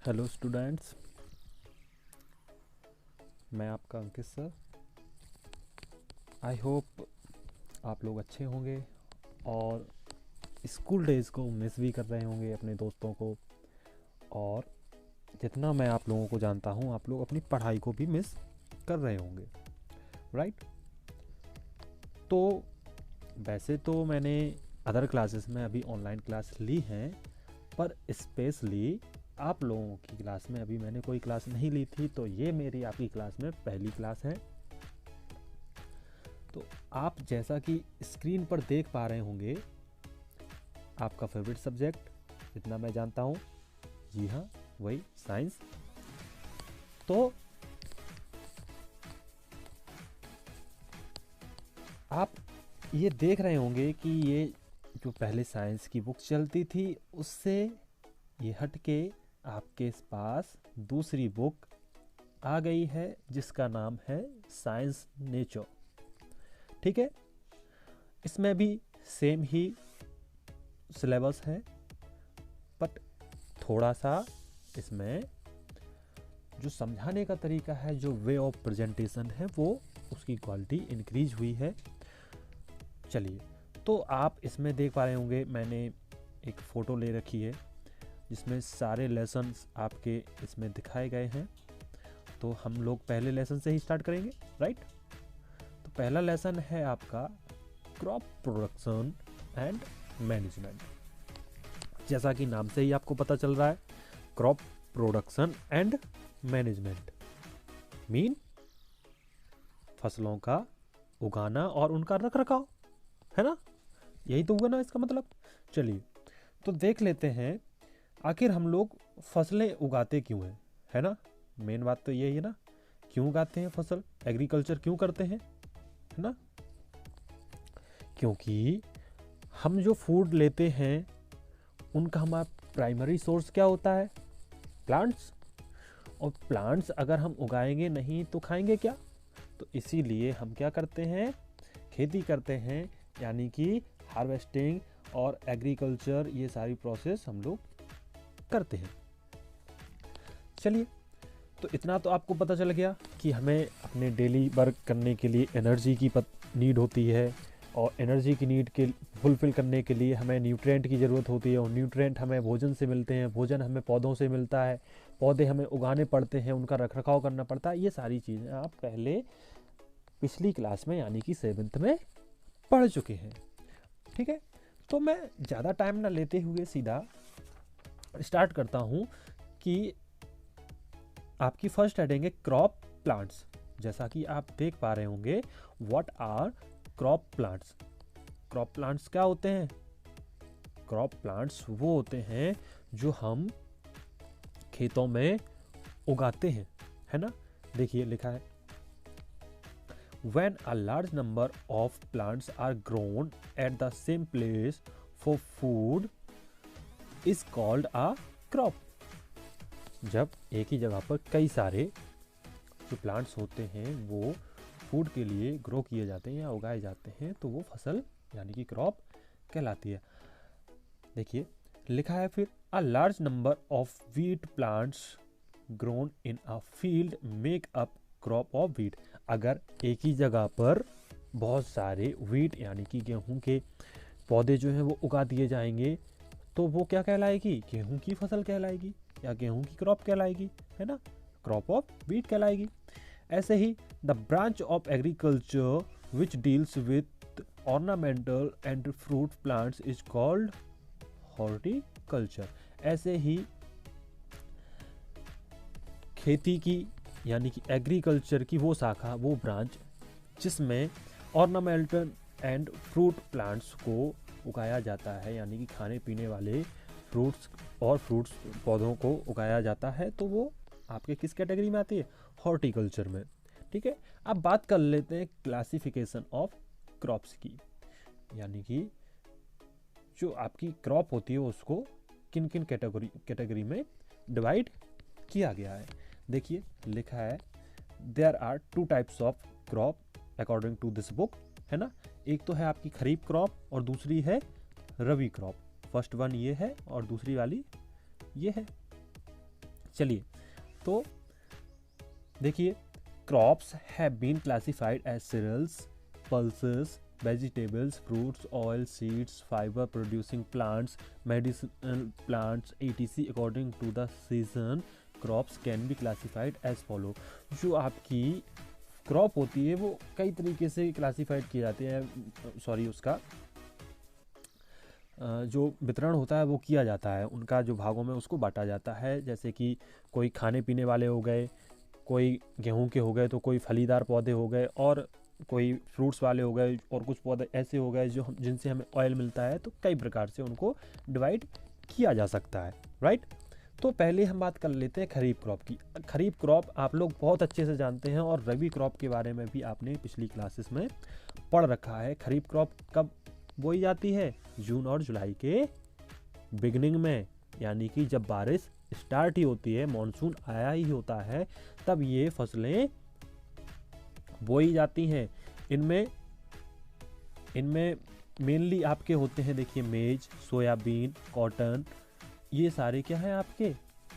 Hello students, मैं आपका अंकित sir. I hope आप लोग अच्छे होंगे और स्कूल डेज़ को मिस भी कर रहे होंगे अपने दोस्तों को। और जितना मैं आप लोगों को जानता हूँ, आप लोग अपनी पढ़ाई को भी मिस कर रहे होंगे, राइट? तो वैसे तो मैंने अदर क्लासेस में अभी ऑनलाइन क्लास ली हैं, पर स्पेशली आप लोगों की क्लास में अभी मैंने कोई क्लास नहीं ली थी, तो ये मेरी आपकी क्लास में पहली क्लास है। तो आप जैसा कि स्क्रीन पर देख पा रहे होंगे, आपका फेवरेट सब्जेक्ट जितना मैं जानता हूँ, जी हाँ, वही साइंस। तो आप ये देख रहे होंगे कि ये जो पहले साइंस की बुक चलती थी, उससे ये हट के आपके पास दूसरी बुक आ गई है जिसका नाम है साइंस नेचर। ठीक है, इसमें भी सेम ही सिलेबस है, बट थोड़ा सा इसमें जो समझाने का तरीका है, जो वे ऑफ प्रेजेंटेशन है, वो उसकी क्वालिटी इंक्रीज हुई है। चलिए, तो आप इसमें देख पा रहे होंगे, मैंने एक फ़ोटो ले रखी है जिसमें सारे लेसन्स आपके इसमें दिखाए गए हैं। तो हम लोग पहले लेसन से ही स्टार्ट करेंगे, राइट? तो पहला लेसन है आपका क्रॉप प्रोडक्शन एंड मैनेजमेंट। जैसा कि नाम से ही आपको पता चल रहा है, crop production and management mean फसलों का उगाना और उनका रख रखाव, है ना? यही तो हुआ ना इसका मतलब। चलिए, तो देख लेते हैं आखिर हम लोग फसलें उगाते क्यों हैं, है ना? मेन बात तो यही है ना, क्यों उगाते हैं फसल, एग्रीकल्चर क्यों करते हैं, है ना? क्योंकि हम जो फूड लेते हैं उनका हमारा प्राइमरी सोर्स क्या होता है? प्लांट्स। और प्लांट्स अगर हम उगाएंगे नहीं तो खाएंगे क्या? तो इसीलिए हम क्या करते हैं, खेती करते हैं, यानी कि हार्वेस्टिंग और एग्रीकल्चर, ये सारी प्रोसेस हम लोग करते हैं। चलिए, तो इतना तो आपको पता चल गया कि हमें अपने डेली वर्क करने के लिए एनर्जी की नीड होती है, और एनर्जी की नीड के फुलफ़िल करने के लिए हमें न्यूट्रिएंट की ज़रूरत होती है, और न्यूट्रिएंट हमें भोजन से मिलते हैं, भोजन हमें पौधों से मिलता है, पौधे हमें उगाने पड़ते हैं, उनका रखरखाव करना पड़ता है। ये सारी चीज़ें आप पहले पिछली क्लास में यानी कि 7th में पढ़ चुके हैं। ठीक है, तो मैं ज़्यादा टाइम ना लेते हुए सीधा स्टार्ट करता हूँ कि आपकी फर्स्ट हेडिंग है क्रॉप प्लांट्स। जैसा कि आप देख पा रहे होंगे, what are crop plants. Crop plants क्या होते हैं? क्रॉप प्लांट्स वो होते हैं जो हम खेतों में उगाते हैं, है ना? देखिए लिखा है, when a large number of plants are grown at the same place for food is called a crop। जब एक ही जगह पर कई सारे जो प्लांट्स होते हैं वो फूड के लिए ग्रो किए जाते हैं या उगाए जाते हैं, तो वो फसल यानी कि क्रॉप कहलाती है। देखिए लिखा है फिर, a large number of wheat plants grown in a field make up crop of wheat. अगर एक ही जगह पर बहुत सारे वीट यानी कि गेहूं के पौधे जो हैं वो उगा दिए जाएंगे, तो वो क्या कहलाएगी? गेहूं की फसल कहलाएगी या गेहूं की क्रॉप कहलाएगी, है ना? क्रॉप ऑफ वीट कहलाएगी। ऐसे ही the branch of agriculture which deals with ornamental and fruit plants is called horticulture. ऐसे ही खेती की यानी कि एग्रीकल्चर की वो शाखा, वो ब्रांच जिसमें ऑर्नामेंटल एंड फ्रूट प्लांट्स को उगाया जाता है, यानी कि खाने पीने वाले फ्रूट्स और फ्रूट्स पौधों को उगाया जाता है, तो वो आपके किस कैटेगरी में आती है? हॉर्टिकल्चर में। ठीक है, अब बात कर लेते हैं क्लासिफिकेशन ऑफ क्रॉप्स की, यानी कि जो आपकी क्रॉप होती है उसको किन किन कैटेगरी में डिवाइड किया गया है। देखिए लिखा है, there are 2 types of crop according to this book, है ना? एक तो है आपकी खरीफ क्रॉप और दूसरी है रबी क्रॉप। फर्स्ट वन ये है और दूसरी वाली ये है। चलिए, तो देखिए, crops have been classified as cereals, pulses, vegetables, fruits, oil, seeds, fiber producing plants, medicinal plants, etc. according to the season. Crops can be classified as follow. जो आपकी क्रॉप होती है वो कई तरीके से क्लासिफाइड किए जाते हैं, सॉरी उसका जो वितरण होता है वो किया जाता है, उनका जो भागों में उसको बांटा जाता है। जैसे कि कोई खाने पीने वाले हो गए, कोई गेहूं के हो गए, तो कोई फलीदार पौधे हो गए, और कोई फ्रूट्स वाले हो गए, और कुछ पौधे ऐसे हो गए जो जिनसे हमें ऑयल मिलता है। तो कई प्रकार से उनको डिवाइड किया जा सकता है, राइट। तो पहले हम बात कर लेते हैं खरीफ क्रॉप की। खरीफ क्रॉप आप लोग बहुत अच्छे से जानते हैं, और रबी क्रॉप के बारे में भी आपने पिछली क्लासेस में पढ़ रखा है। खरीफ क्रॉप कब बोई जाती है? जून और जुलाई के बिगनिंग में, यानी कि जब बारिश स्टार्ट ही होती है, मॉनसून आया ही होता है, तब ये फसलें बोई जाती हैं। इनमें मेनली आपके होते हैं, देखिए, मेज, सोयाबीन, कॉटन, ये सारे क्या हैं आपके?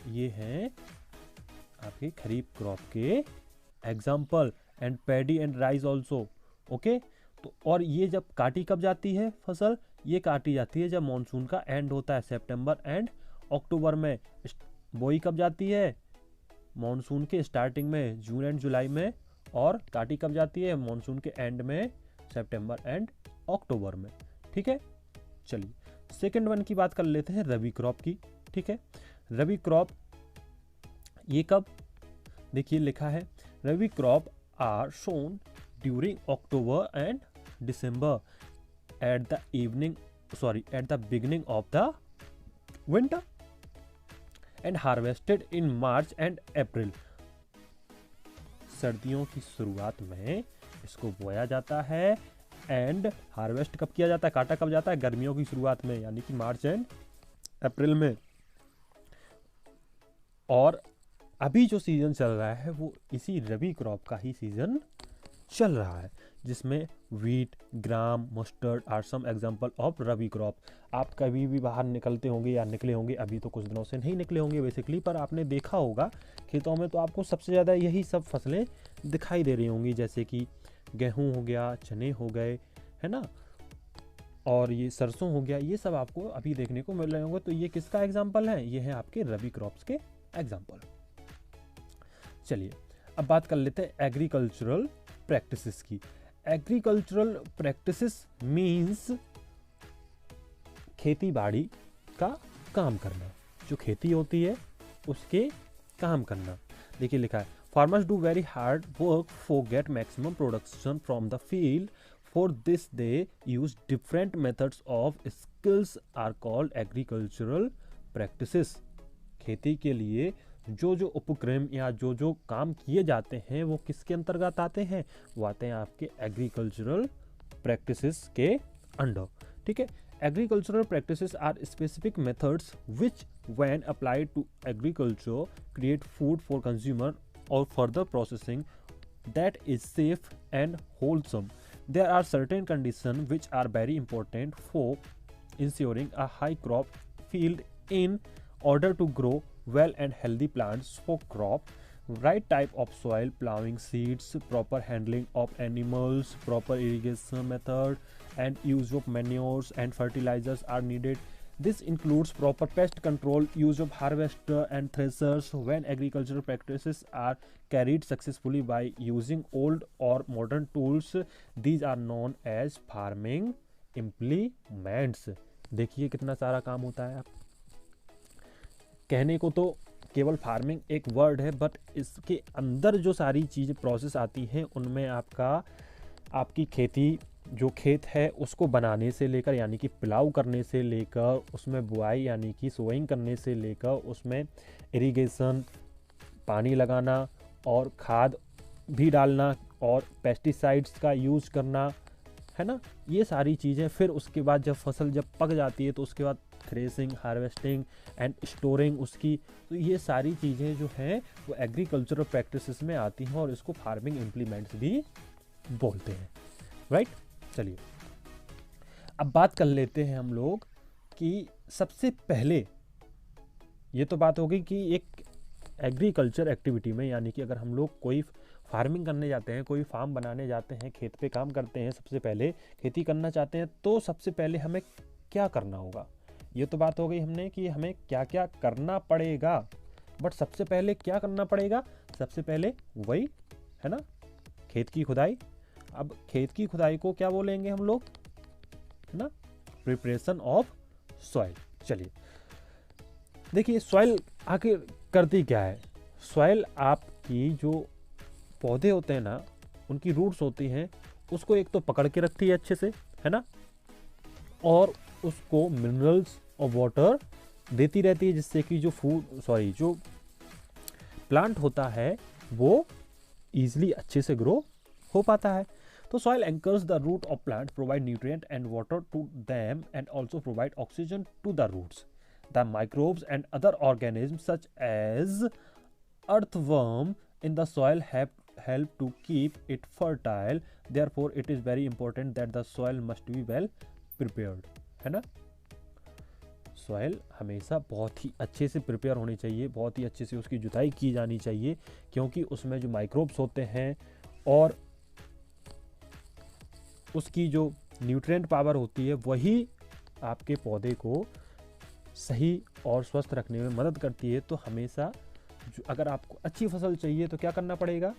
ये हैं आपके खरीफ क्रॉप के example. And paddy and rice also, okay. तो और ये जब काटी कब जाती है फसल? ये काटी जाती है जब मॉनसून का एंड होता है, सितंबर एंड अक्टूबर में। बोई कब जाती है? मॉनसून के स्टार्टिंग में, जून एंड जुलाई में। और काटी कब जाती है? मॉनसून के एंड में, सितंबर एंड अक्टूबर में। ठीक है, चलिए सेकंड वन की बात कर लेते हैं, रबी क्रॉप की। ठीक है, रबी क्रॉप ये कब? देखिए लिखा है, rabi crop are sown during October and December at the beginning of the winter and harvested in March and April. सर्दियों की शुरुआत में इसको बोया जाता है, एंड हार्वेस्ट कब किया जाता है, काटा कब जाता है? गर्मियों की शुरुआत में, यानी कि मार्च एंड अप्रैल में। और अभी जो सीजन चल रहा है वो इसी रबी क्रॉप का ही सीजन चल रहा है, जिसमें wheat, gram, mustard are some example of rabi crop. आप कभी भी बाहर निकलते होंगे या निकले होंगे, अभी तो कुछ दिनों से नहीं निकले होंगे बेसिकली, पर आपने देखा होगा खेतों में तो आपको सबसे ज़्यादा यही सब फसलें दिखाई दे रही होंगी, जैसे कि गेहूं हो गया, चने हो गए, है ना, और ये सरसों हो गया, ये सब आपको अभी देखने को मिल रहे होंगे। तो ये किसका एग्जाम्पल है? ये है आपके रबी क्रॉप्स के एग्जाम्पल। चलिए अब बात कर लेते हैं एग्रीकल्चरल प्रैक्टिसेस की। एग्रीकल्चरल प्रैक्टिसेस मीन्स खेती बाड़ी का काम करना, जो खेती होती है उसके काम करना। देखिए लिखा है, farmers do very hard work for get maximum production from the field. For this they use different methods of skills are called agricultural practices. खेती के लिए जो जो उपक्रम या जो जो काम किए जाते हैं वो किसके अंतर्गत आते हैं? वो आते हैं आपके एग्रीकल्चरल प्रैक्टिसेस के अंडर। ठीक है, agricultural practices are specific methods which when applied to agriculture create food for consumer or further processing that is safe and wholesome. There are certain conditions which are very important for ensuring a high crop field in order to grow well and healthy plants for crop. Right type of soil, plowing seeds, proper handling of animals, proper irrigation method, and use of manures and fertilizers are needed. This includes proper pest control, use of harvester and threshers. When agricultural practices are carried successfully by using old or modern tools, these are known as farming implements. देखिए कितना सारा काम होता है। कहने को तो केवल फार्मिंग एक वर्ड है, बट इसके अंदर जो सारी चीज़ें प्रोसेस आती हैं उनमें आपकी खेती, जो खेत है उसको बनाने से लेकर, यानी कि प्लाउ करने से लेकर, उसमें बुआई यानी कि सोइंग करने से लेकर, उसमें इरिगेशन, पानी लगाना और खाद भी डालना और पेस्टिसाइड्स का यूज़ करना, है ना, ये सारी चीज़ें। फिर उसके बाद जब फसल जब पक जाती है तो उसके बाद थ्रेसिंग, हार्वेस्टिंग एंड स्टोरिंग उसकी। तो ये सारी चीज़ें जो हैं वो एग्रीकल्चरल प्रैक्टिसेस में आती हैं और इसको फार्मिंग इम्प्लीमेंट्स भी बोलते हैं, राइट। चलिए अब बात कर लेते हैं हम लोग कि सबसे पहले, ये तो बात हो गई कि एक एग्रीकल्चर एक्टिविटी में, यानी कि अगर हम लोग कोई फार्मिंग करने जाते हैं, कोई फार्म बनाने जाते हैं, खेत पे काम करते हैं, सबसे पहले खेती करना चाहते हैं, तो सबसे पहले हमें क्या करना होगा। ये तो बात हो गई हमने कि हमें क्या क्या करना पड़ेगा, बट सबसे पहले क्या करना पड़ेगा, सबसे पहले वही है ना, खेत की खुदाई। अब खेत की खुदाई को क्या बोलेंगे हम लोग, है ना, प्रिपरेशन ऑफ सॉइल। चलिए देखिए सॉइल आखिर करती क्या है। सॉइल आपकी जो पौधे होते हैं ना, उनकी रूट्स होती हैं, उसको एक तो पकड़ के रखती है अच्छे से, है ना, और उसको मिनरल्स और वाटर देती रहती है, जिससे कि जो प्लांट होता है वो इजीली अच्छे से ग्रो हो पाता है। तो soil anchors the root of plant, provide nutrient and water to them and also provide oxygen to the roots. The microbes and other organism such as earthworm in the soil help to keep it fertile. Therefore it is very important that the soil must be well prepared, है ना। Soil हमेशा बहुत ही अच्छे से prepare होनी चाहिए, बहुत ही अच्छे से उसकी जुताई की जानी चाहिए, क्योंकि उसमें जो माइक्रोब्स होते हैं और उसकी जो न्यूट्रिएंट पावर होती है, वही आपके पौधे को सही और स्वस्थ रखने में मदद करती है। तो हमेशा अगर आपको अच्छी फसल चाहिए तो क्या करना पड़ेगा,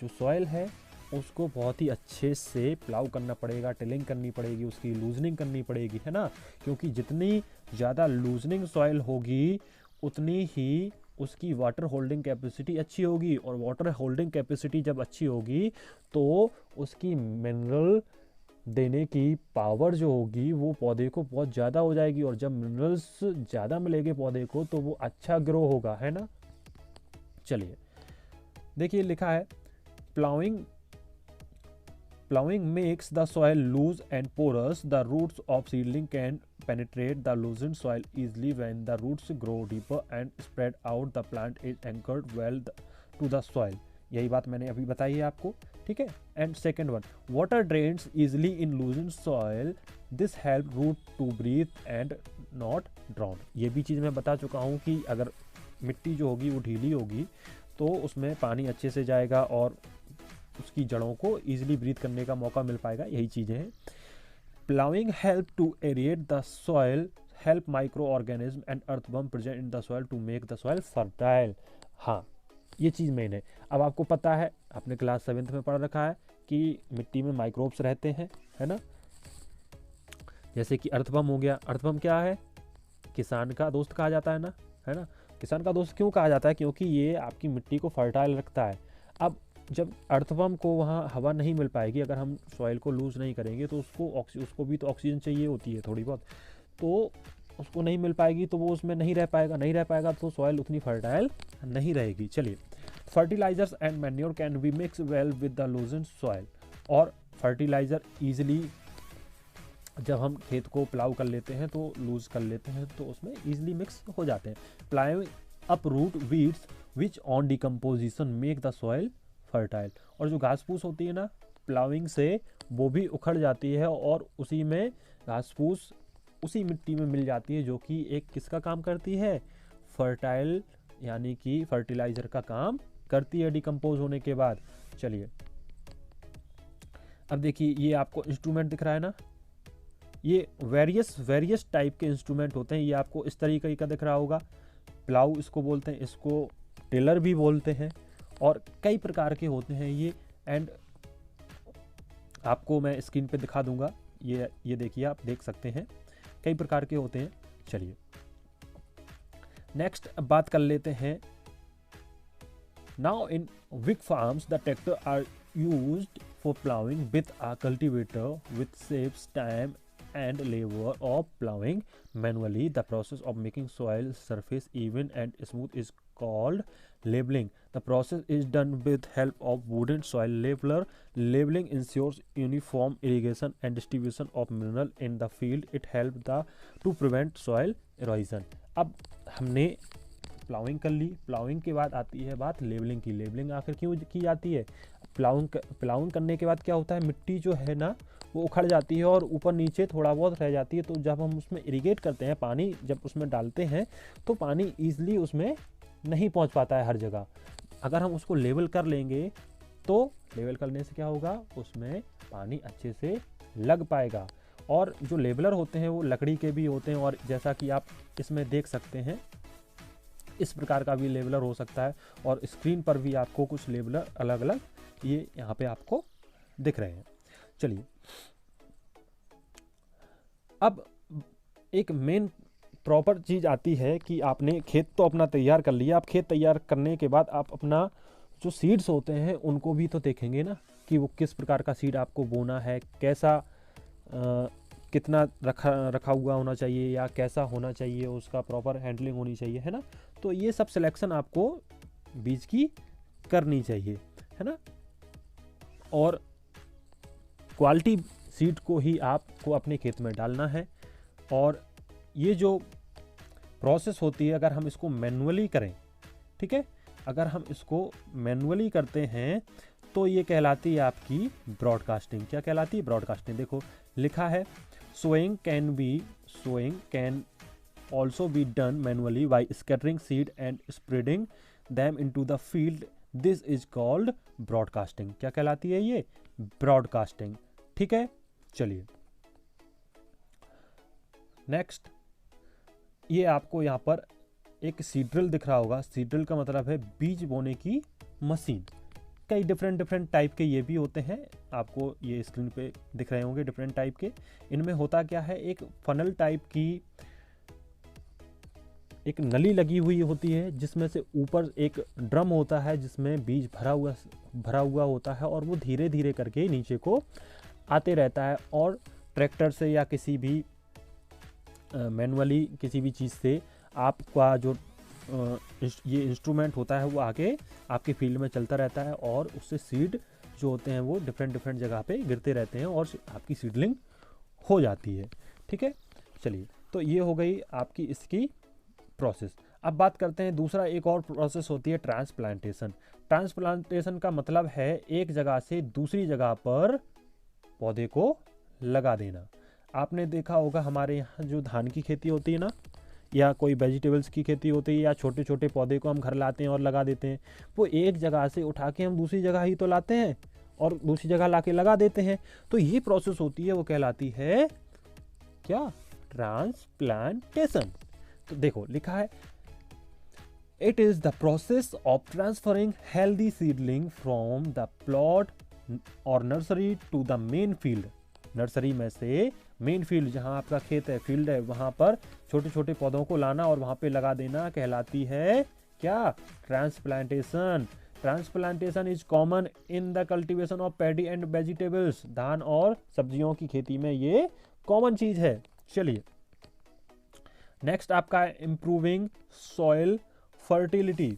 जो सॉइल है उसको बहुत ही अच्छे से प्लाउ करना पड़ेगा, टिलिंग करनी पड़ेगी, उसकी लूजनिंग करनी पड़ेगी, है ना, क्योंकि जितनी ज़्यादा लूजनिंग सॉइल होगी उतनी ही उसकी वाटर होल्डिंग कैपेसिटी अच्छी होगी, और वाटर होल्डिंग कैपेसिटी जब अच्छी होगी तो उसकी मिनरल देने की पावर जो होगी वो पौधे को बहुत ज़्यादा हो जाएगी, और जब मिनरल्स ज़्यादा मिलेंगे पौधे को तो वो अच्छा ग्रो होगा, है ना। चलिए देखिए लिखा है, plowing makes the soil loose and porous. The roots of seedling can penetrate the loosened soil easily. When the roots grow deeper and spread out, the plant is anchored well to the soil. यही बात मैंने अभी बताई है आपको, ठीक है। And second one, water drains easily in loosen soil, this help root to breathe and not drown. ये भी चीज़ मैं बता चुका हूँ कि अगर मिट्टी जो होगी वो ढीली होगी तो उसमें पानी अच्छे से जाएगा और उसकी जड़ों को इजीली ब्रीथ करने का मौका मिल पाएगा, यही चीज़ें हैं। Ploughing help to aerate the soil, help micro organism and earthworm present in the soil to make the soil fertile. हाँ, ये चीज़ मेन है। अब आपको पता है, आपने क्लास 7th में पढ़ रखा है कि मिट्टी में माइक्रोब्स रहते हैं, है ना, जैसे कि अर्थवर्म हो गया। अर्थवर्म क्या है, किसान का दोस्त कहा जाता है ना, है ना। किसान का दोस्त क्यों कहा जाता है, क्योंकि ये आपकी मिट्टी को फर्टाइल रखता है। अब जब अर्थवर्म को वहाँ हवा नहीं मिल पाएगी, अगर हम सॉइल को लूज नहीं करेंगे तो उसको भी तो ऑक्सीजन चाहिए होती है थोड़ी बहुत, तो उसको नहीं मिल पाएगी तो वो उसमें नहीं रह पाएगा तो सॉइल उतनी फर्टाइल नहीं रहेगी। चलिए, fertilizers and manure can be mix well with the loosen soil. और फर्टिलाइज़र ईजिली जब हम खेत को प्लाउ कर लेते हैं तो लूज कर लेते हैं तो उसमें ईजिली मिक्स हो जाते हैं। Ploughing up root weeds which on decomposition make the soil fertile. और जो घास फूस होती है ना, प्लाउइंग से वो भी उखड़ जाती है और उसी में घास फूस उसी मिट्टी में मिल जाती है, जो कि एक किसका काम करती है, फर्टाइल यानी कि फर्टिलाइज़र का काम करती है डिकम्पोज होने के बाद। चलिए अब देखिए, ये आपको इंस्ट्रूमेंट दिख रहा है ना, ये वेरियस टाइप के इंस्ट्रूमेंट होते हैं। ये आपको इस तरीके का दिख रहा होगा, प्लाउ इसको बोलते हैं, इसको टिलर भी बोलते हैं, और कई प्रकार के होते हैं ये। एंड आपको मैं स्क्रीन पे दिखा दूंगा, ये देखिए, आप देख सकते हैं कई प्रकार के होते हैं। चलिए नेक्स्ट बात कर लेते हैं। Now in big farms the tractor are used for ploughing with a cultivator with saves time and labor of plowing manually. The process of making soil surface even and smooth is called leveling. The process is done with help of wooden soil leveler. Leveling ensures uniform irrigation and distribution of mineral in the field. It helps to prevent soil erosion. अब हमने ploughing कर ली, ploughing के बाद आती है बात levelling की। Levelling आखिर क्यों की जाती है, प्लाउइंग करने के बाद क्या होता है, मिट्टी जो है ना वो उखड़ जाती है और ऊपर नीचे थोड़ा बहुत रह जाती है। तो जब हम उसमें इरिगेट करते हैं, पानी जब उसमें डालते हैं तो पानी ईजिली उसमें नहीं पहुंच पाता है हर जगह। अगर हम उसको लेवल कर लेंगे तो लेवल करने से क्या होगा, उसमें पानी अच्छे से लग पाएगा। और जो लेवलर होते हैं वो लकड़ी के भी होते हैं, और जैसा कि आप इसमें देख सकते हैं इस प्रकार का भी लेवलर हो सकता है, और स्क्रीन पर भी आपको कुछ लेवलर अलग अलग ये यहाँ पे आपको दिख रहे हैं। चलिए अब एक मेन प्रॉपर चीज़ आती है कि आपने खेत तो अपना तैयार कर लिया। आप खेत तैयार करने के बाद आप अपना जो सीड्स होते हैं उनको भी तो देखेंगे ना, कि वो किस प्रकार का सीड आपको बोना है, कैसा कितना रखा हुआ होना चाहिए, या कैसा होना चाहिए, उसका प्रॉपर हैंडलिंग होनी चाहिए, है ना। तो ये सब सिलेक्शन आपको बीज की करनी चाहिए, है ना। और क्वालिटी सीड को ही आपको अपने खेत में डालना है। और ये जो प्रोसेस होती है अगर हम इसको मैनुअली करें, ठीक है, अगर हम इसको मैनुअली करते हैं तो ये कहलाती है आपकी ब्रॉडकास्टिंग। क्या कहलाती है? ब्रॉडकास्टिंग। देखो लिखा है sowing can also be done manually by scattering seed and spreading them into the field. This is called broadcasting. क्या कहलाती है ये? ब्रॉडकास्टिंग। ठीक है, चलिए नेक्स्ट, ये आपको यहाँ पर एक सीड्रिल दिख रहा होगा। सीड्रिल का मतलब है बीज बोने की मशीन। कई डिफरेंट टाइप के ये भी होते हैं, आपको ये स्क्रीन पे दिख रहे होंगे डिफरेंट टाइप के। इनमें होता क्या है, एक फनल टाइप की एक नली लगी हुई होती है, जिसमें से ऊपर एक ड्रम होता है जिसमें बीज भरा हुआ होता है, और वो धीरे धीरे करके नीचे को आते रहता है। और ट्रैक्टर से या किसी भी मैनुअली किसी भी चीज़ से आपका जो ये इंस्ट्रूमेंट होता है वो आगे आपके फील्ड में चलता रहता है, और उससे सीड जो होते हैं वो डिफरेंट जगह पे गिरते रहते हैं और आपकी सीडलिंग हो जाती है। ठीक है, चलिए तो ये हो गई आपकी इसकी प्रोसेस। अब बात करते हैं दूसरा, एक और प्रोसेस होती है ट्रांसप्लांटेशन। ट्रांसप्लांटेशन का मतलब है एक जगह से दूसरी जगह पर पौधे को लगा देना। आपने देखा होगा हमारे यहाँ जो धान की खेती होती है ना, या कोई वेजिटेबल्स की खेती होती है, या छोटे छोटे पौधे को हम घर लाते हैं और लगा देते हैं, वो एक जगह से उठा के हम दूसरी जगह ही तो लाते हैं और दूसरी जगह ला के लगा देते हैं। तो ये प्रोसेस होती है, वो कहलाती है क्या? ट्रांसप्लांटेशन। तो देखो लिखा है it is the process of transferring healthy seedling from the plot or nursery to the main field. Nursery में से मेन फील्ड, जहां आपका खेत है, फील्ड है, वहां पर छोटे छोटे पौधों को लाना और वहां पे लगा देना कहलाती है क्या? Transplantation. Transplantation is common in the cultivation of paddy and vegetables. धान और सब्जियों की खेती में ये कॉमन चीज है। चलिए नेक्स्ट आपका improving soil fertility.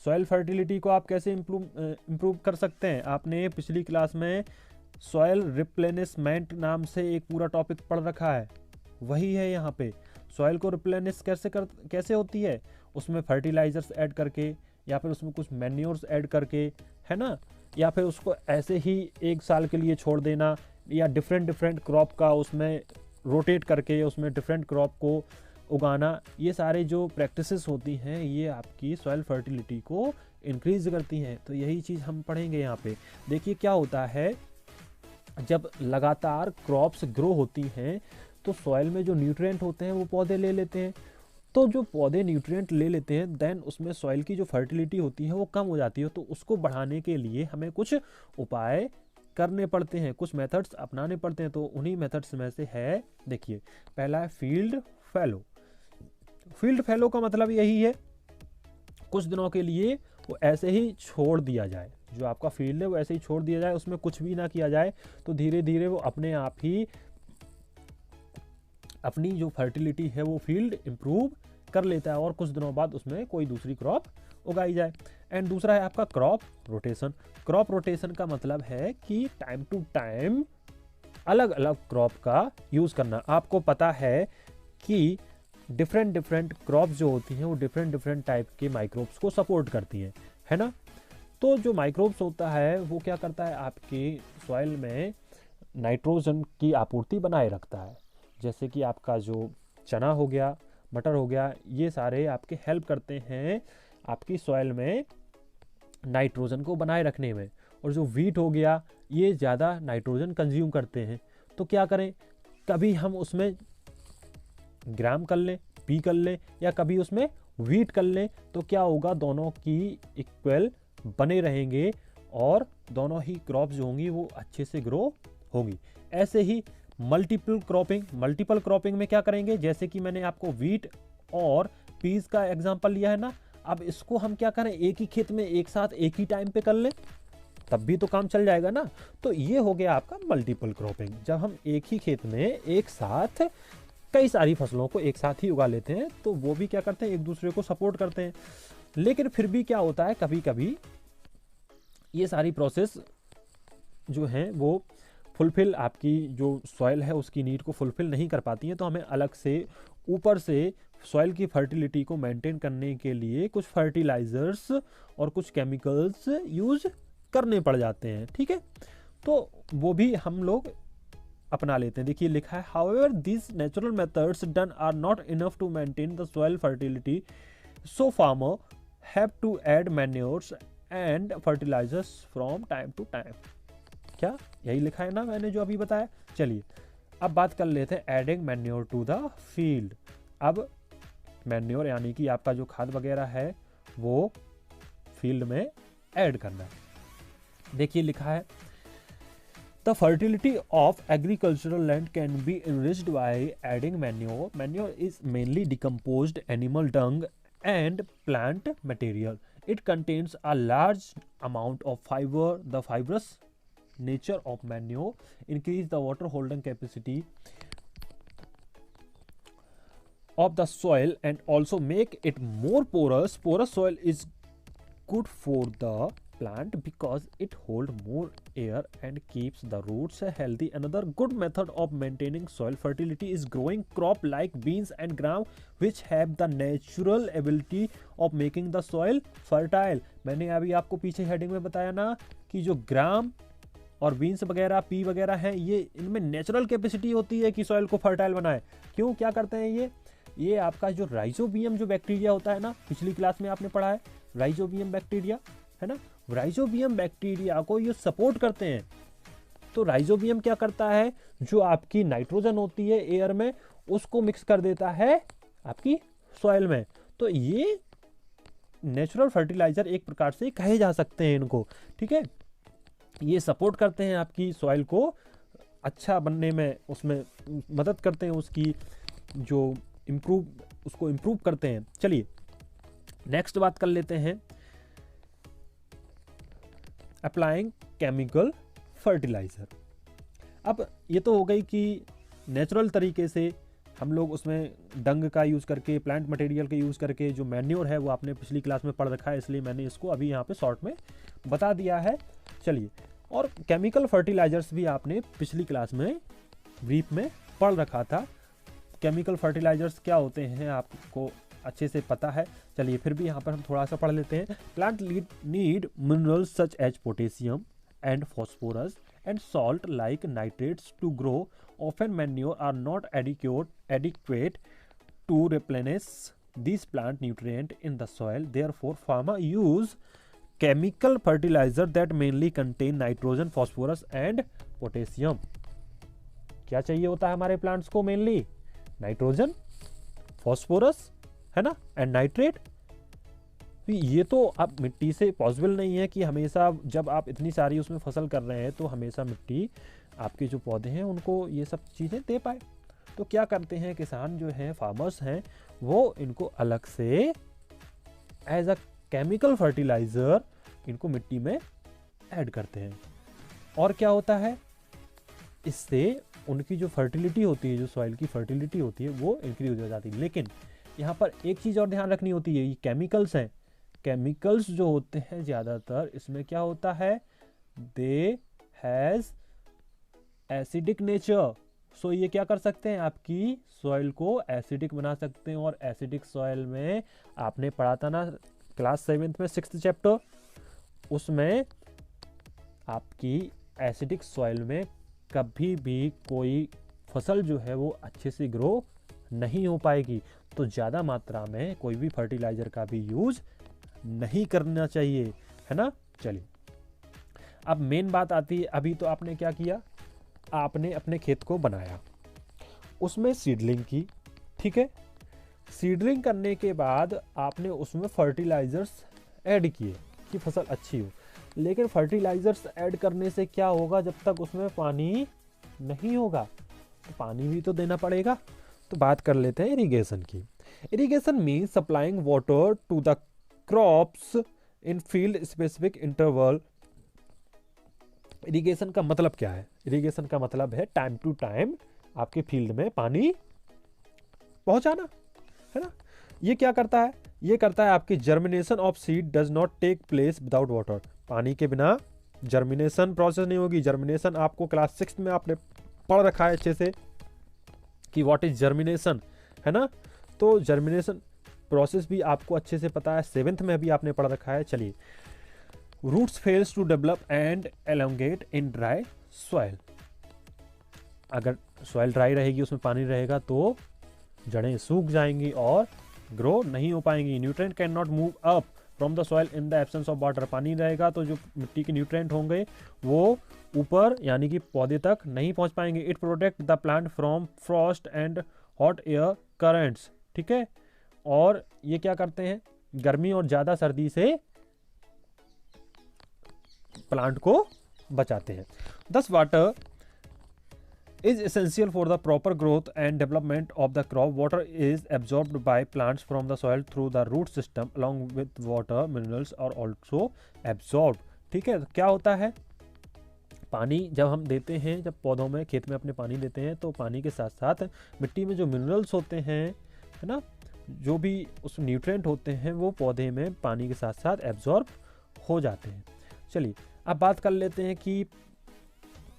Soil fertility को आप कैसे इम्प्रूव कर सकते हैं? आपने पिछली क्लास में सॉइल रिप्लेनिशमेंट नाम से एक पूरा टॉपिक पढ़ रखा है, वही है यहाँ पे। सॉइल को रिप्लेनिश कैसे होती है? उसमें फर्टिलाइजर्स ऐड करके, या फिर उसमें कुछ मैन्योर्स ऐड करके, है ना, या फिर उसको ऐसे ही एक साल के लिए छोड़ देना, या डिफरेंट क्रॉप का उसमें रोटेट करके उसमें डिफरेंट क्रॉप को उगाना। ये सारे जो प्रैक्टिसेस होती हैं ये आपकी सॉइल फर्टिलिटी को इंक्रीज करती हैं। तो यही चीज़ हम पढ़ेंगे यहाँ पे। देखिए क्या होता है, जब लगातार क्रॉप्स ग्रो होती हैं तो सॉइल में जो न्यूट्रिएंट होते हैं वो पौधे ले लेते हैं। तो जो पौधे न्यूट्रिएंट ले लेते हैं, देन उसमें सॉइल की जो फर्टिलिटी होती है वो कम हो जाती है। तो उसको बढ़ाने के लिए हमें कुछ उपाय करने पड़ते हैं, कुछ मेथड्स अपनाने पड़ते हैं। तो उन्हीं मेथड्स में से है, देखिए पहला है फील्ड फैलो। फील्ड फैलो का मतलब यही है कुछ दिनों के लिए वो ऐसे ही छोड़ दिया जाए, जो आपका फील्ड है वो ऐसे ही छोड़ दिया जाए, उसमें कुछ भी ना किया जाए। तो धीरे धीरे वो अपने आप ही अपनी जो फर्टिलिटी है वो फील्ड इंप्रूव कर लेता है, और कुछ दिनों बाद उसमें कोई दूसरी क्रॉप उगाई जाए। एंड दूसरा है आपका क्रॉप रोटेशन। क्रॉप रोटेशन का मतलब है कि टाइम टू टाइम अलग अलग क्रॉप का यूज़ करना। आपको पता है कि डिफरेंट क्रॉप्स जो होती हैं वो डिफरेंट टाइप के माइक्रोब्स को सपोर्ट करती हैं, है ना। तो जो माइक्रोब्स होता है वो क्या करता है, आपके सॉइल में नाइट्रोजन की आपूर्ति बनाए रखता है। जैसे कि आपका जो चना हो गया, मटर हो गया, ये सारे आपके हेल्प करते हैं आपकी सॉइल में नाइट्रोजन को बनाए रखने में। और जो वीट हो गया ये ज़्यादा नाइट्रोजन कंज्यूम करते हैं, तो क्या करें, कभी हम उसमें ग्राम कर लें, पी कर लें, या कभी उसमें वीट कर लें, तो क्या होगा, दोनों की इक्वल बने रहेंगे और दोनों ही क्रॉप जो होंगी वो अच्छे से ग्रो होंगी। ऐसे ही मल्टीपल क्रॉपिंग में क्या करेंगे, जैसे कि मैंने आपको वीट और पीस का एग्जांपल लिया है ना, अब इसको हम क्या करें, एक ही खेत में एक साथ एक ही टाइम पे कर लें, तब भी तो काम चल जाएगा ना। तो ये हो गया आपका मल्टीपल क्रॉपिंग, जब हम एक ही खेत में एक साथ कई सारी फसलों को एक साथ ही उगा लेते हैं, तो वो भी क्या करते हैं, एक दूसरे को सपोर्ट करते हैं। लेकिन फिर भी क्या होता है, कभी कभी ये सारी प्रोसेस जो हैं वो फुलफिल, आपकी जो सॉइल है उसकी नीड को फुलफिल नहीं कर पाती हैं, तो हमें अलग से ऊपर से सॉइल की फर्टिलिटी को मेंटेन करने के लिए कुछ फर्टिलाइजर्स और कुछ केमिकल्स यूज करने पड़ जाते हैं। ठीक है, तो वो भी हम लोग अपना लेते हैं। देखिए लिखा है, however this natural methods done are not enough to maintain the soil fertility, so farmer have to add manures and fertilizers from time to time. क्या यही लिखा है ना मैंने जो अभी बताया। चलिए अब बात कर लेते हैं adding manure to the field. अब मैन्योर यानी कि आपका जो खाद वगैरह है वो फील्ड में ऐड करना है। देखिए लिखा है, the fertility of agricultural land can be enriched by adding manure. Manure is mainly decomposed animal Dang and plant material. It contains a large amount of fiber. The fibrous nature of manure increase the water holding capacity of the soil and also make it more porous. Porous soil is good for the plant because it holds more air and keeps the roots healthy. Another good method of maintaining soil fertility is growing crop like beans and gram which have the natural ability of making the soil fertile. मैंने अभी आपको पीछे heading में बताया ना कि जो ग्राम और बीन्स वगैरह पी वगैरह हैं ये इनमें नेचुरल कैपेसिटी होती है कि सॉइल को फर्टाइल बनाए। क्यों, क्या करते हैं ये आपका जो राइजोबियम जो बैक्टीरिया होता है ना, पिछली क्लास में आपने पढ़ा है राइजोबियम बैक्टीरिया है ना, राइजोबियम बैक्टीरिया को ये सपोर्ट करते हैं। तो राइजोबियम क्या करता है, जो आपकी नाइट्रोजन होती है एयर में उसको मिक्स कर देता है आपकी सॉइल में। तो ये नेचुरल फर्टिलाइजर एक प्रकार से कहे जा सकते हैं इनको। ठीक है, ये सपोर्ट करते हैं आपकी सॉइल को अच्छा बनने में, उसमें मदद करते हैं, उसकी जो उसको इम्प्रूव करते हैं। चलिए नेक्स्ट बात कर लेते हैं, अप्लाइंग केमिकल फर्टिलाइजर। अब ये तो हो गई कि नेचुरल तरीके से हम लोग उसमें डंग का यूज़ करके, प्लांट मटेरियल का यूज़ करके, जो मैन्योर है वो आपने पिछली क्लास में पढ़ रखा है इसलिए मैंने इसको अभी यहाँ पे शॉर्ट में बता दिया है। चलिए, और केमिकल फर्टिलाइजर्स भी आपने पिछली क्लास में ब्रीफ में पढ़ रखा था। केमिकल फर्टिलाइजर्स क्या होते हैं आपको अच्छे से पता है। चलिए फिर भी यहाँ पर हम थोड़ा सा पढ़ लेते हैं। Plant need minerals such as potassium and phosphorus and salt like nitrates to grow. Often manure are not adequate to replenish these plant nutrient in the soil. Therefore, farmer use chemical fertilizer that mainly contain nitrogen, phosphorus and potassium. क्या चाहिए होता है हमारे plants को? Mainly nitrogen, phosphorus है ना, and nitrate. ये तो अब मिट्टी से पॉसिबल नहीं है कि हमेशा, जब आप इतनी सारी उसमें फसल कर रहे हैं तो हमेशा मिट्टी आपके जो पौधे हैं उनको ये सब चीज़ें दे पाए। तो क्या करते हैं किसान जो हैं, फार्मर्स हैं, वो इनको अलग से एज अ केमिकल फर्टिलाइज़र इनको मिट्टी में ऐड करते हैं। और क्या होता है, इससे उनकी जो फर्टिलिटी होती है, जो सॉइल की फर्टिलिटी होती है वो इंक्रीज हो जाती है। लेकिन यहाँ पर एक चीज़ और ध्यान रखनी होती है, ये केमिकल्स हैं। केमिकल्स जो होते हैं ज़्यादातर इसमें क्या होता है, दे हैज़ एसिडिक नेचर। सो ये क्या कर सकते हैं, आपकी सॉइल को एसिडिक बना सकते हैं। और एसिडिक सॉइल में आपने पढ़ा था ना क्लास 7th में 6th चैप्टर, उसमें आपकी एसिडिक सॉइल में कभी भी कोई फसल जो है वो अच्छे से ग्रो नहीं हो पाएगी। तो ज़्यादा मात्रा में कोई भी फर्टिलाइज़र का भी यूज़ नहीं करना चाहिए, है ना। चलिए अब मेन बात आती है, अभी तो आपने क्या किया, आपने अपने खेत को बनाया, उसमें सीडलिंग की, ठीक है। सीडलिंग करने के बाद आपने उसमें फर्टिलाइजर्स ऐड किए कि फसल अच्छी हो, लेकिन फर्टिलाइजर्स ऐड करने से क्या होगा, जब तक उसमें पानी नहीं होगा तो पानी भी तो देना पड़ेगा। तो बात कर लेते हैं इरिगेशन की। Irrigation means supplying water to the crops in field specific interval. Irrigation का मतलब क्या है? इरिगेशन का मतलब है टाइम टू टाइम आपके फील्ड में पानी पहुंचाना, है ना। ये क्या करता है? ये करता है आपकी germination of seed does not take place without water. पानी के बिना जर्मिनेशन प्रोसेस नहीं होगी। जर्मिनेशन आपको क्लास 6 में आपने पढ़ रखा है अच्छे से कि व्हाट इज जर्मिनेशन, है ना। तो जर्मिनेशन प्रोसेस भी आपको अच्छे से पता है, 7th में भी आपने पढ़ रखा है। चलिए, roots fails to develop and elongate in dry soil. अगर सॉइल ड्राई रहेगी, उसमें पानी रहेगा, तो जड़ें सूख जाएंगी और ग्रो नहीं हो पाएंगी। Nutrient can not move up from the soil in the absence of water. पानी रहेगा तो जो मिट्टी के न्यूट्रिएंट होंगे वो ऊपर यानी कि पौधे तक नहीं पहुंच पाएंगे। It protect the plant from Frost and hot air currents, ठीक है। और ये क्या करते हैं, गर्मी और ज्यादा सर्दी से प्लांट को बचाते हैं। दस water is essential for the proper growth and development of the crop. Water is absorbed by plants from the soil through the root system. Along with water, minerals are also absorbed. ठीक है, तो क्या होता है, पानी जब हम देते हैं, जब पौधों में खेत में अपने पानी देते हैं, तो पानी के साथ साथ मिट्टी में जो मिनरल्स होते हैं, है ना, जो भी उस न्यूट्रिएंट होते हैं, वो पौधे में पानी के साथ साथ एब्जॉर्ब हो जाते हैं। चलिए अब बात कर लेते हैं कि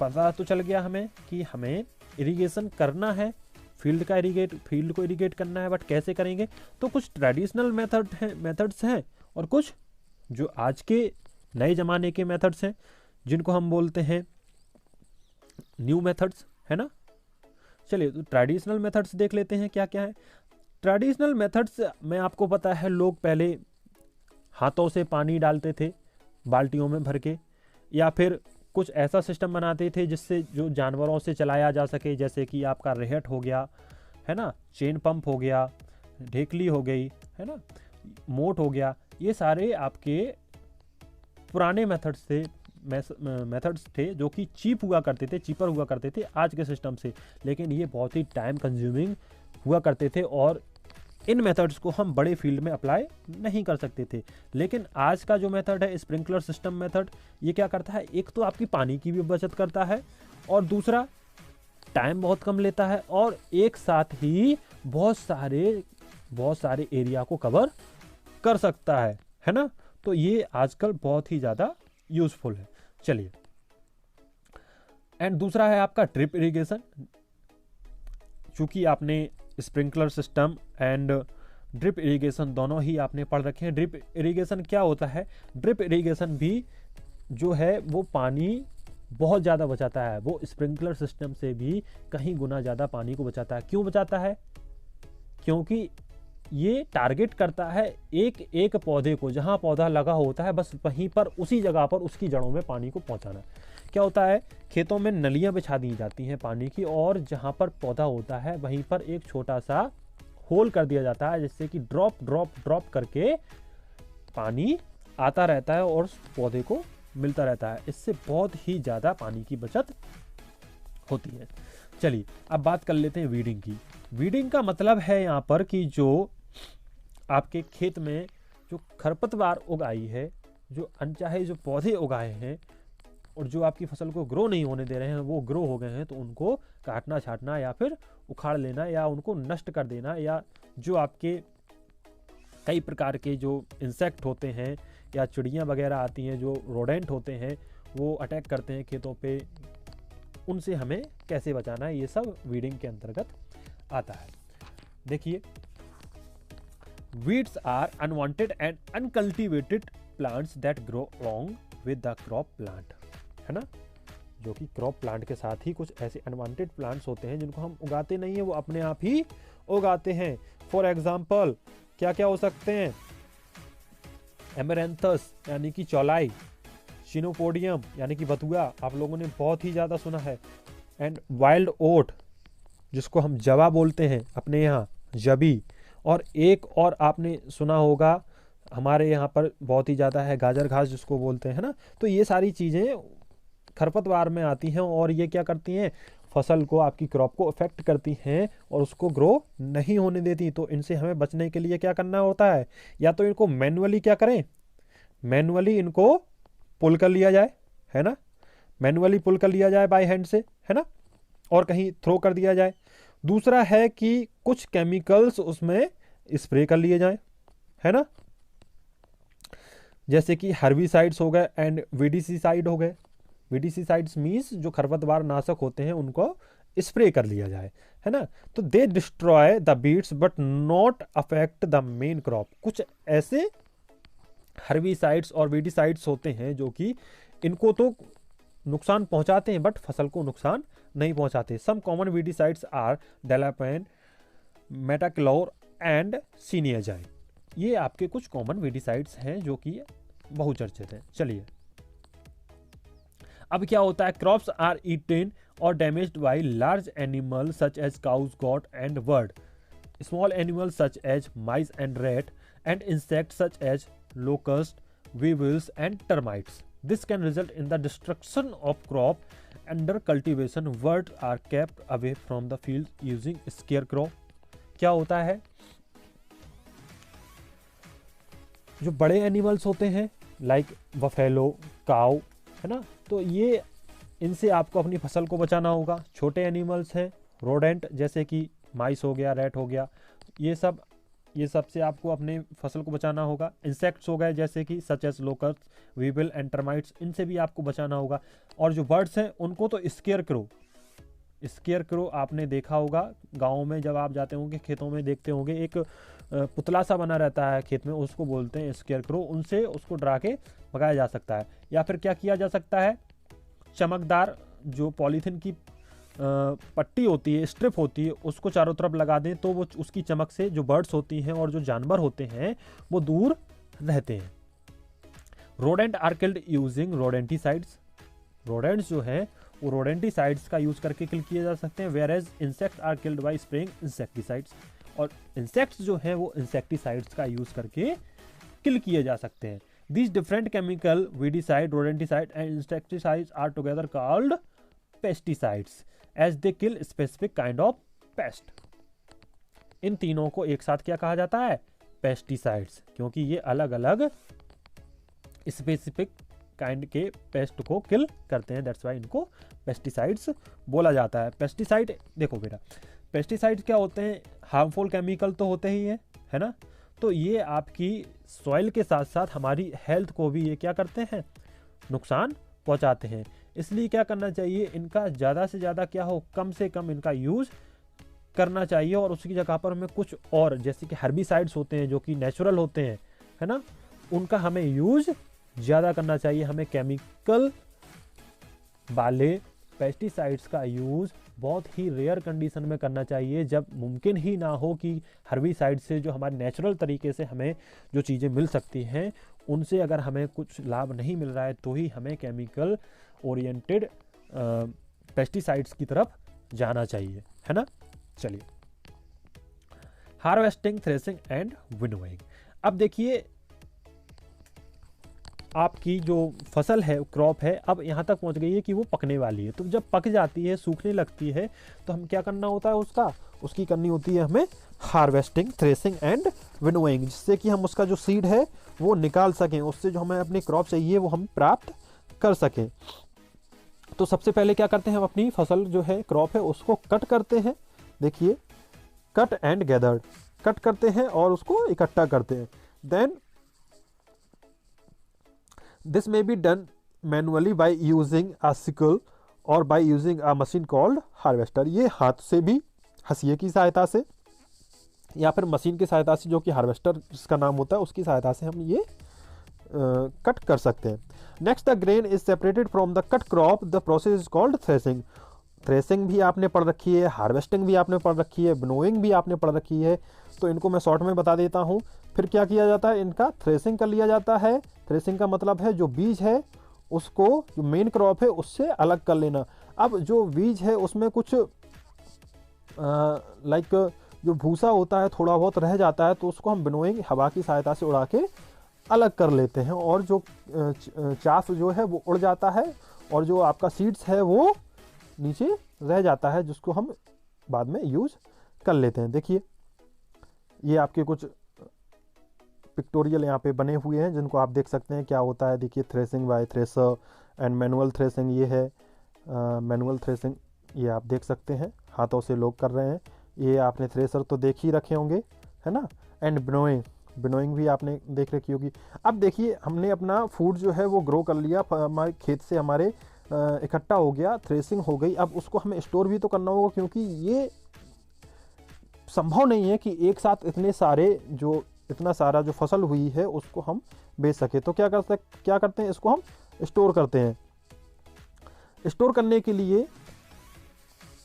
पता तो चल गया हमें कि हमें इरिगेशन करना है, फील्ड को इरिगेट करना है, बट कैसे करेंगे। तो कुछ ट्रेडिशनल मेथड्स हैं और कुछ जो आज के नए ज़माने के मेथड्स हैं, जिनको हम बोलते हैं न्यू मेथड्स, है ना। चलिए तो ट्रेडिशनल मेथड्स देख लेते हैं क्या क्या है। ट्रेडिशनल मेथड्स में आपको पता है, लोग पहले हाथों से पानी डालते थे बाल्टियों में भर के, या फिर कुछ ऐसा सिस्टम बनाते थे जिससे जो जानवरों से चलाया जा सके, जैसे कि आपका रेहट हो गया, है ना, चेन पंप हो गया, ढेकली हो गई, है ना, मोट हो गया। ये सारे आपके पुराने मेथड्स थे जो कि चीपर हुआ करते थे आज के सिस्टम से, लेकिन ये बहुत ही टाइम कंज्यूमिंग हुआ करते थे और इन मेथड्स को हम बड़े फील्ड में अप्लाई नहीं कर सकते थे। लेकिन आज का जो मेथड है, स्प्रिंकलर सिस्टम मेथड, ये क्या करता है, एक तो आपकी पानी की भी बचत करता है और दूसरा टाइम बहुत कम लेता है और एक साथ ही बहुत सारे एरिया को कवर कर सकता है ना। तो ये आजकल बहुत ही ज़्यादा यूजफुल है। चलिए, एंड दूसरा है आपका ड्रिप इरिगेशन। चूंकि आपने sprinkler system and drip irrigation दोनों ही आपने पढ़ रखे हैं। ड्रिप इरिगेशन क्या होता है? ड्रिप इरिगेशन भी जो है वो पानी बहुत ज़्यादा बचाता है, वो स्प्रिंकलर सिस्टम से भी कहीं गुना ज़्यादा पानी को बचाता है। क्यों बचाता है? क्योंकि ये टारगेट करता है एक एक पौधे को, जहाँ पौधा लगा होता है बस वहीं पर उसी जगह पर उसकी जड़ों में पानी को पहुँचाना। क्या होता है, खेतों में नलियाँ बिछा दी जाती हैं पानी की, और जहाँ पर पौधा होता है वहीं पर एक छोटा सा होल कर दिया जाता है, जिससे कि ड्रॉप करके पानी आता रहता है और पौधे को मिलता रहता है। इससे बहुत ही ज़्यादा पानी की बचत होती है। चलिए अब बात कर लेते हैं वीडिंग की। वीडिंग का मतलब है यहाँ पर कि जो आपके खेत में जो खरपतवार उगाई है, जो अनचाहे जो पौधे उगाए हैं और जो आपकी फसल को ग्रो नहीं होने दे रहे हैं, वो ग्रो हो गए हैं, तो उनको काटना छाटना या फिर उखाड़ लेना या उनको नष्ट कर देना, या जो आपके कई प्रकार के जो इंसेक्ट होते हैं या चिड़ियाँ वगैरह आती हैं, जो रोडेंट होते हैं, वो अटैक करते हैं खेतों पे, उनसे हमें कैसे बचाना है, ये सब वीडिंग के अंतर्गत आता है। देखिए, weeds are unwanted and uncultivated plants that grow along with the crop plant, है ना, जो कि क्रॉप प्लांट के साथ ही कुछ ऐसे अनवांटेड प्लांट्स होते हैं जिनको हम उगाते नहीं है, वो अपने आप ही उगाते हैं। फॉर एग्जाम्पल क्या क्या हो सकते हैं? एमेरेंथस यानी कि चौलाई, चिनोपोडियम यानी कि बथुआ, आप लोगों ने बहुत ही ज़्यादा सुना है, एंड वाइल्ड ओट जिसको हम जवा बोलते हैं अपने यहाँ, जबी, और एक और आपने सुना होगा हमारे यहाँ पर बहुत ही ज़्यादा है गाजर घास जिसको बोलते हैं, है ना। तो ये सारी चीज़ें खरपतवार में आती हैं और ये क्या करती हैं, फसल को, आपकी क्रॉप को अफेक्ट करती हैं और उसको ग्रो नहीं होने देती। तो इनसे हमें बचने के लिए क्या करना होता है, या तो इनको मैनुअली क्या करें, मैनुअली इनको पुल कर लिया जाए, है ना, मैनुअली पुल कर लिया जाए बाय हैंड से, है ना, और कहीं थ्रो कर दिया जाए। दूसरा है कि कुछ केमिकल्स उसमें स्प्रे कर लिए जाएं, है ना, जैसे कि हर्बिसाइड्स हो गए एंड वीडीसीसाइड हो गए। वीडीसीसाइड्स मीन्स जो खरपतवार नाशक होते हैं उनको स्प्रे कर लिया जाए, है ना। तो they destroy the weeds but not affect the main crop. कुछ ऐसे हर्बिसाइड्स और वीडीसाइड्स होते हैं जो कि इनको तो नुकसान पहुंचाते हैं बट फसल को नुकसान नहीं पहुंचाते। Some common weedicides are dalapon, metachlor and seniazide. ये आपके कुछ कॉमन वीडीसाइड्स हैं जो कि बहुचर्चित हैं। चलिए अब क्या होता है, क्रॉप्स आर ईटेन और damaged by large animal such as cows, goat and bird, small animal such as mice and rat, and insect such as locust, weevils and termites. This can result in the destruction of crop. Under cultivation, birds are kept away from the field using scarecrow. क्या होता है, जो बड़े animals होते हैं like buffalo, काऊ, है ना, तो ये इनसे आपको अपनी फसल को बचाना होगा। छोटे एनिमल्स हैं रोडेंट जैसे कि माइस हो गया, रैट हो गया, ये सब से आपको अपने फसल को बचाना होगा। इंसेक्ट्स हो गए जैसे कि such as locust, weevil and termites, इनसे भी आपको बचाना होगा। और जो बर्ड्स हैं उनको तो स्केयर क्रो आपने देखा होगा गाँव में, जब आप जाते होंगे खेतों में देखते होंगे एक पुतला सा बना रहता है खेत में, उसको बोलते हैं स्केयर क्रो। उनसे उसको डरा के भगाया जा सकता है। या फिर क्या किया जा सकता है, चमकदार जो पॉलीथीन की पट्टी होती है, स्ट्रिप होती है, उसको चारों तरफ लगा दें तो वो उसकी चमक से जो बर्ड्स होती हैं और जो जानवर होते हैं वो दूर रहते हैं। Rodent are killed using rodenticides. Rodents जो हैं वो रोडेंटिसाइड्स का यूज करके किल किए जा सकते हैं, whereas insects are killed by spraying insecticides. और इंसेक्ट्स जो हैं वो इंसेक्टिसाइड्स का यूज करके किल किए जा सकते हैं। These different chemical, weedicide, rodenticide and insecticides are together called pesticides as they kill specific kind of pest. इन तीनों को एक साथ क्या कहा जाता है, पेस्टिसाइड्स, क्योंकि ये अलग अलग स्पेसिफिक काइंड के पेस्ट को किल करते हैं, दैट्स वाई इनको पेस्टिसाइड्स बोला जाता है। पेस्टिसाइड देखो बेटा, पेस्टिसाइड्स क्या होते हैं, हार्मफुल केमिकल तो होते ही है ना, तो ये आपकी सॉइल के साथ साथ हमारी हेल्थ को भी ये क्या करते हैं, नुकसान पहुंचाते हैं। इसलिए क्या करना चाहिए, इनका ज़्यादा से ज़्यादा क्या हो, कम से कम इनका यूज़ करना चाहिए। और उसकी जगह पर हमें कुछ और जैसे कि हर्बिसाइड्स होते हैं जो कि नेचुरल होते हैं, है ना, उनका हमें यूज़ ज़्यादा करना चाहिए। हमें केमिकल वाले पेस्टिसाइड्स का यूज़ बहुत ही रेयर कंडीशन में करना चाहिए, जब मुमकिन ही ना हो कि हर्बिसाइड से जो हमारे नेचुरल तरीके से हमें जो चीज़ें मिल सकती हैं उनसे अगर हमें कुछ लाभ नहीं मिल रहा है तो ही हमें केमिकल ओरिएंटेड पेस्टिसाइड्स की तरफ जाना चाहिए, है ना। चलिए, हार्वेस्टिंग, थ्रेसिंग एंड विनोइंग। अब देखिए आपकी जो फसल है, क्रॉप है, अब यहाँ तक पहुँच गई है कि वो पकने वाली है। तो जब पक जाती है, सूखने लगती है, तो हम क्या करना होता है, उसकी करनी होती है हमें हार्वेस्टिंग, थ्रेसिंग एंड विनोइंग, जिससे कि हम उसका जो सीड है वो निकाल सकें, उससे जो हमें अपनी क्रॉप चाहिए वो हम प्राप्त कर सकें। तो सबसे पहले क्या करते हैं, हम अपनी फसल जो है, क्रॉप है, उसको कट करते हैं। देखिए, कट एंड गैदर्ड, कट करते हैं और उसको इकट्ठा करते हैं। Then this may be done manually by using a sickle or by using a machine called harvester। ये हाथ से भी, हंसिए की सहायता से, या फिर मशीन की सहायता से जो कि हार्वेस्टर जिसका नाम होता है उसकी सहायता से हम ये कट कर सकते हैं। Next, the grain is separated from the cut crop, the process is called threshing. Threshing भी आपने पढ़ रखी है, हार्वेस्टिंग भी आपने पढ़ रखी है, विनोइंग भी आपने पढ़ रखी है, तो इनको मैं शॉर्ट में बता देता हूँ। फिर क्या किया जाता है, इनका थ्रेसिंग कर लिया जाता है। थ्रेसिंग का मतलब है जो बीज है उसको, जो मेन क्रॉप है उससे अलग कर लेना। अब जो बीज है उसमें कुछ लाइक जो भूसा होता है थोड़ा बहुत रह जाता है, तो उसको हम विनोइंग हवा की सहायता से उड़ा के अलग कर लेते हैं, और जो चाफ जो है वो उड़ जाता है, और जो आपका सीड्स है वो नीचे रह जाता है, जिसको हम बाद में यूज कर लेते हैं। देखिए ये आपके कुछ पिक्टोरियल यहाँ पे बने हुए हैं जिनको आप देख सकते हैं क्या होता है। देखिए threshing by thresher and manual threshing, ये है मैनुअल थ्रेसिंग, ये आप देख सकते हैं हाथों से लोग कर रहे हैं। ये आपने थ्रेसर तो देख ही रखे होंगे, है ना। एंड विनोइंग, विनोइंग भी आपने देख रखी होगी। अब देखिए हमने अपना फूड जो है वो ग्रो कर लिया, हमारे खेत से हमारे इकट्ठा हो गया, थ्रेसिंग हो गई। अब उसको हमें स्टोर भी तो करना होगा, क्योंकि ये संभव नहीं है कि एक साथ इतना सारा जो फसल हुई है उसको हम बेच सके। तो क्या करते हैं, इसको हम स्टोर करते हैं। स्टोर करने के लिए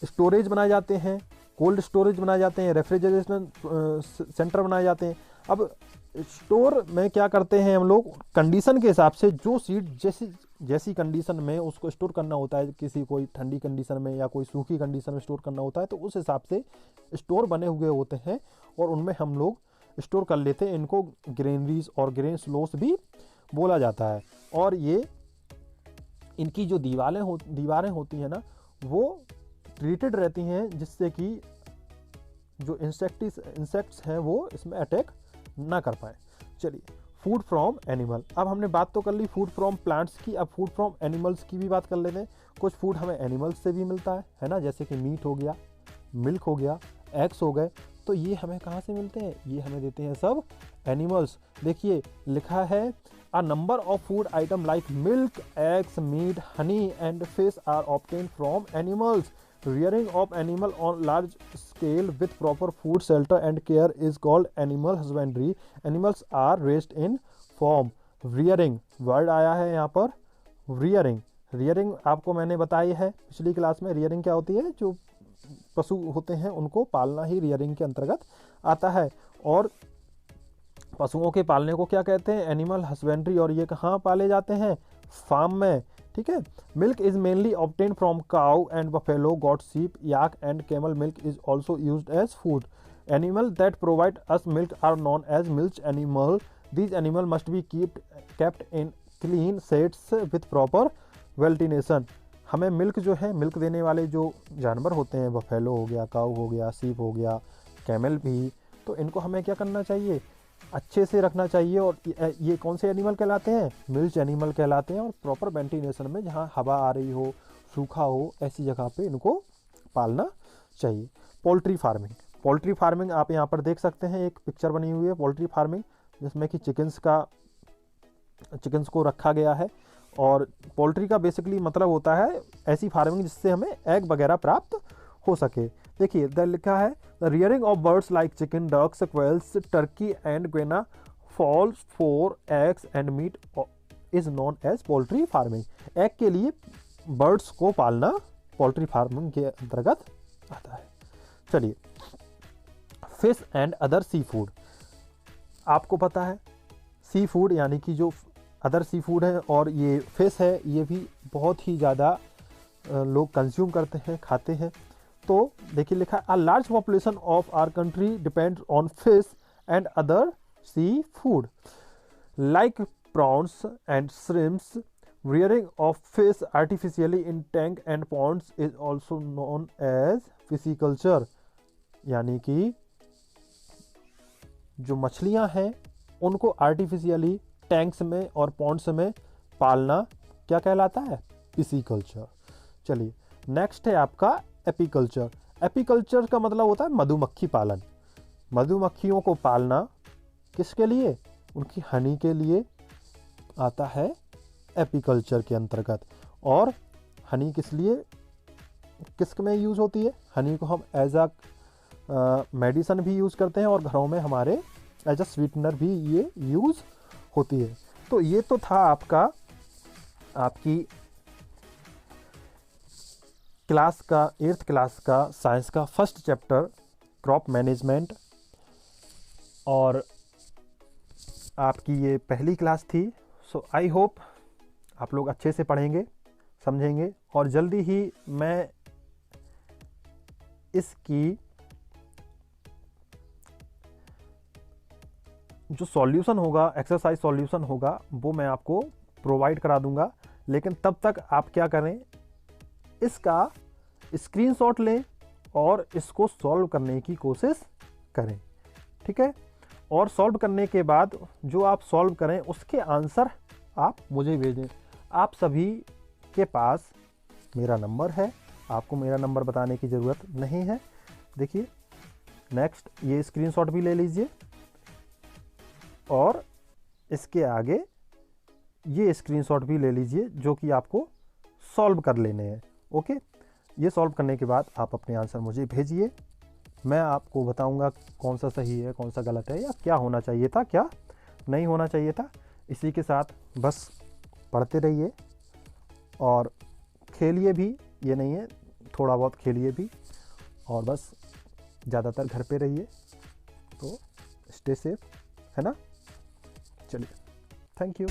स्टोरेज बनाए जाते हैं, कोल्ड स्टोरेज बनाए जाते हैं, रेफ्रिजरेशन सेंटर बनाए जाते हैं। अब स्टोर में क्या करते हैं हम लोग, कंडीशन के हिसाब से जो सीड जैसी कंडीशन में उसको स्टोर करना होता है, किसी कोई ठंडी कंडीशन में या कोई सूखी कंडीशन में स्टोर करना होता है, तो उस हिसाब से स्टोर बने हुए होते हैं और उनमें हम लोग स्टोर कर लेते हैं। इनको ग्रेनरीज और ग्रेन स्लोस भी बोला जाता है। और ये इनकी जो दीवारें होती हैं ना, वो ट्रीटेड रहती हैं, जिससे कि जो इंसेक्ट्स हैं वो इसमें अटैक ना कर पाए। चलिए, फूड फ्रॉम एनिमल, अब हमने बात तो कर ली फूड फ्रॉम प्लांट्स की, अब फूड फ्रॉम एनिमल्स की भी बात कर लेते हैं। कुछ फूड हमें एनिमल्स से भी मिलता है ना, जैसे कि मीट हो गया, मिल्क हो गया, एग्स हो गए। तो ये हमें कहाँ से मिलते हैं, ये हमें देते हैं सब एनिमल्स। देखिए लिखा है a number of food item like milk, eggs, meat, honey and fish are obtained from animals. Rearing of animal on large scale with proper food, shelter and care is called animal husbandry. Animals are raised in farm. Rearing word आया है यहाँ पर, rearing आपको मैंने बताई है पिछली class में। rearing क्या होती है, जो पशु होते हैं उनको पालना ही rearing के अंतर्गत आता है। और पशुओं के पालने को क्या कहते हैं, एनिमल हस्बेंड्री। और ये कहाँ पाले जाते हैं, फार्म में, ठीक है। Milk is mainly obtain from cow and buffalo, goat, sheep, yak and camel milk is also used as food. Animal that provide us milk are known as milk animal. These animal must be kept in clean sheds with proper ventilation. हमें milk जो है, milk देने वाले जो जानवर होते हैं, buffalo हो गया, काउ हो गया, शीप हो गया, कैमल भी, तो इनको हमें क्या करना चाहिए, अच्छे से रखना चाहिए। और ये कौन से एनिमल कहलाते हैं, मिल्क एनिमल कहलाते हैं। और प्रॉपर वेंटिलेशन में, जहाँ हवा आ रही हो, सूखा हो, ऐसी जगह पे इनको पालना चाहिए। पोल्ट्री फार्मिंग आप यहाँ पर देख सकते हैं, एक पिक्चर बनी हुई है पोल्ट्री फार्मिंग, जिसमें कि चिकन्स को रखा गया है। और पोल्ट्री का बेसिकली मतलब होता है ऐसी फार्मिंग जिससे हमें एग वगैरह प्राप्त हो सके। देखिए इधर लिखा है the rearing of birds like chicken, ducks, quails, turkey and guinea fowls for eggs and meat is known as poultry farming. Egg के लिए बर्ड्स को पालना पोल्ट्री फार्मिंग के अंतर्गत आता है। चलिए, fish and other sea food, आपको पता है सी फूड यानी कि जो अदर सी फूड है, और ये फिश है, ये भी बहुत ही ज़्यादा लोग कंज्यूम करते हैं, खाते हैं। तो देखिए लिखा है a large population of our country depends on fish and other C food like prawns and shrimps. Rearing of fish artificially in tank and ponds is also known as pisciculture. यानी कि जो मछलियां हैं उनको आर्टिफिशियली टैंक्स में और Pond's में पालना क्या कहलाता है, फिशिकल्चर। चलिए, नेक्स्ट है आपका एपीकल्चर। एपीकल्चर का मतलब होता है मधुमक्खी पालन। मधुमक्खियों को पालना किसके लिए, उनकी हनी के लिए आता है एपीकल्चर के अंतर्गत। और हनी किस में यूज़ होती है, हनी को हम एज अ मेडिसन भी यूज़ करते हैं, और घरों में हमारे एज अ स्वीटनर भी ये यूज़ होती है। तो ये तो था आपकी क्लास का 8th क्लास का साइंस का फर्स्ट चैप्टर क्रॉप मैनेजमेंट, और आपकी ये पहली क्लास थी। सो आई होप आप लोग अच्छे से पढ़ेंगे, समझेंगे, और जल्दी ही मैं इसकी जो सॉल्यूशन होगा, एक्सरसाइज सॉल्यूशन होगा, वो मैं आपको प्रोवाइड करा दूंगा। लेकिन तब तक आप क्या करें, इसका स्क्रीनशॉट लें और इसको सॉल्व करने की कोशिश करें, ठीक है। और सॉल्व करने के बाद जो आप सॉल्व करें उसके आंसर आप मुझे भेजें। आप सभी के पास मेरा नंबर है, आपको मेरा नंबर बताने की ज़रूरत नहीं है। देखिए नेक्स्ट, ये स्क्रीनशॉट भी ले लीजिए और इसके आगे ये स्क्रीनशॉट भी ले लीजिए जो कि आपको सॉल्व कर लेने हैं। ओके, ये सॉल्व करने के बाद आप अपने आंसर मुझे भेजिए, मैं आपको बताऊंगा कौन सा सही है, कौन सा गलत है, या क्या होना चाहिए था, क्या नहीं होना चाहिए था। इसी के साथ बस पढ़ते रहिए और खेलिए भी, ये नहीं है, थोड़ा बहुत खेलिए भी, और बस ज़्यादातर घर पे रहिए। तो स्टे सेफ, है ना। चलिए, थैंक यू।